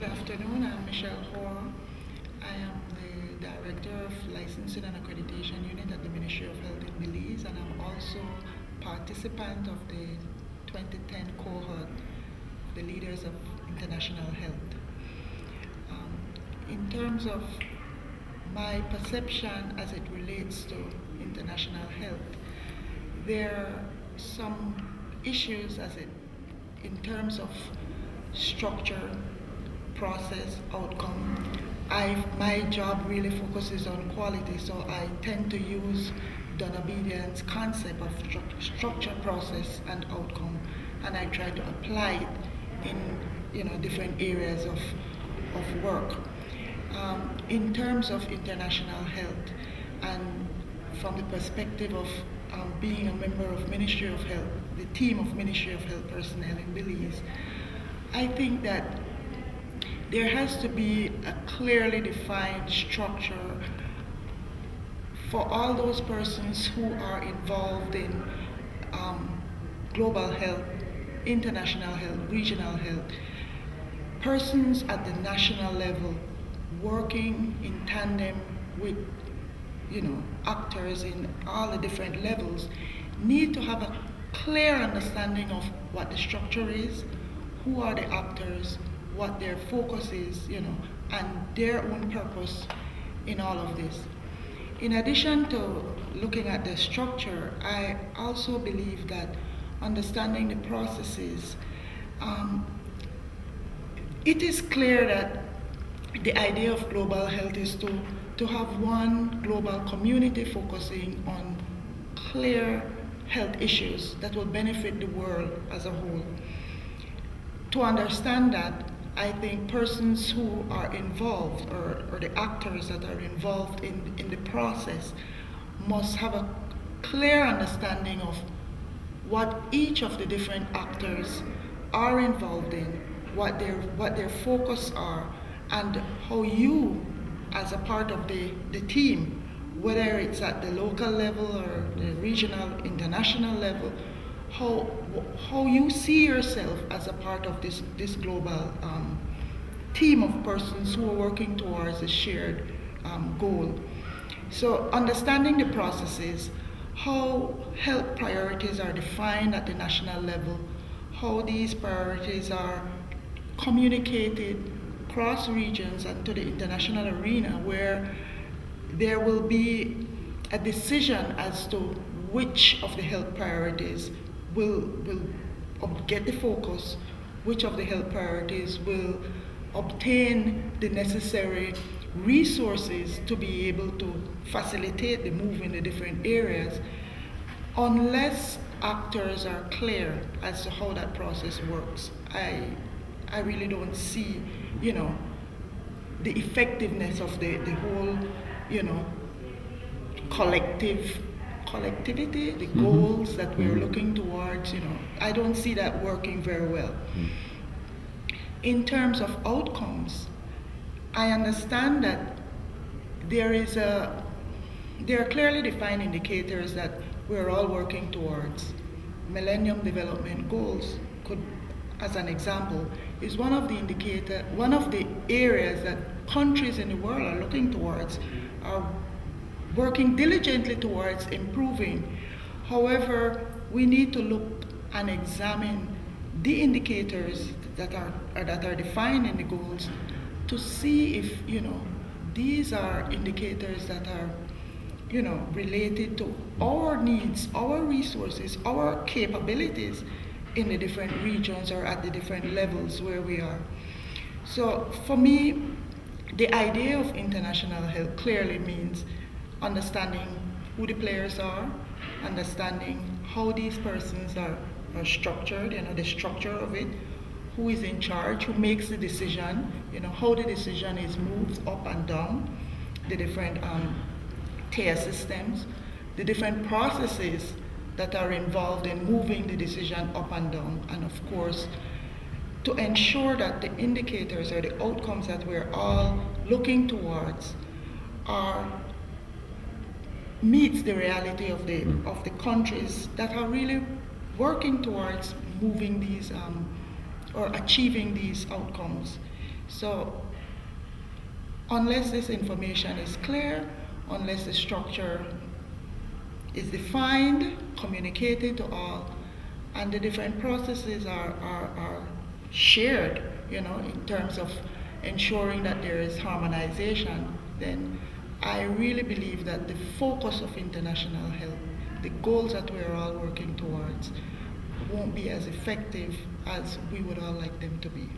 afternoon. I'm Michele Hoare. I am the Director of Licensing and Accreditation Unit at the Ministry of Health in Belize, and I'm also participant of the 2010 cohort, the Leaders of International Health. In terms of my perception as it relates to international health, there are some issues in terms of structure, process, outcome. My job really focuses on quality, so I tend to use Don Obedient's concept of structure, process, and outcome, and I try to apply it in different areas of work. In terms of international health, and from the perspective of being a member of Ministry of Health, the team of Ministry of Health personnel in Belize, I think that there has to be a clearly defined structure for all those persons who are involved in global health, international health, regional health, persons at the national level working in tandem with actors in all the different levels need to have a clear understanding of what the structure is, who are the actors, what their focus is, and their own purpose in all of this. In addition to looking at the structure, I also believe that understanding the processes, it is clear that the idea of global health is to have one global community focusing on clear health issues that will benefit the world as a whole. To understand that, I think persons who are involved, or the actors that are involved in the process, must have a clear understanding of what each of the different actors are involved in, what their focus are, and how you, as a part of the team, whether it's at the local level or the regional, international level, how you see yourself as a part of this global team of persons who are working towards a shared goal. So understanding the processes, how health priorities are defined at the national level, how these priorities are communicated across regions and to the international arena, where there will be a decision as to which of the health priorities will get the focus, which of the health priorities will obtain the necessary resources to be able to facilitate the move in the different areas. Unless actors are clear as to how that process works, I really don't see, the effectiveness of the whole, collectivity, the goals that we're looking towards, I don't see that working very well. In terms of outcomes, I understand that there are clearly defined indicators that we're all working towards. Millennium Development Goals could, as an example, is one of the areas that countries in the world are looking towards, are working diligently towards improving. However, we need to look and examine the indicators that are defined in the goals to see if these are indicators that are related to our needs, our resources, our capabilities in the different regions or at the different levels where we are. So for me, the idea of international health clearly means understanding who the players are, understanding how these persons are structured, the structure of it, who is in charge, who makes the decision, how the decision is moved up and down, the different tier systems, the different processes that are involved in moving the decision up and down, and of course, to ensure that the indicators or the outcomes that we're all looking towards meets the reality of the countries that are really working towards moving these or achieving these outcomes. So unless this information is clear, unless the structure is defined, communicated to all, and the different processes are shared, in terms of ensuring that there is harmonization, then I really believe that the focus of international health, the goals that we're all working towards, won't be as effective as we would all like them to be.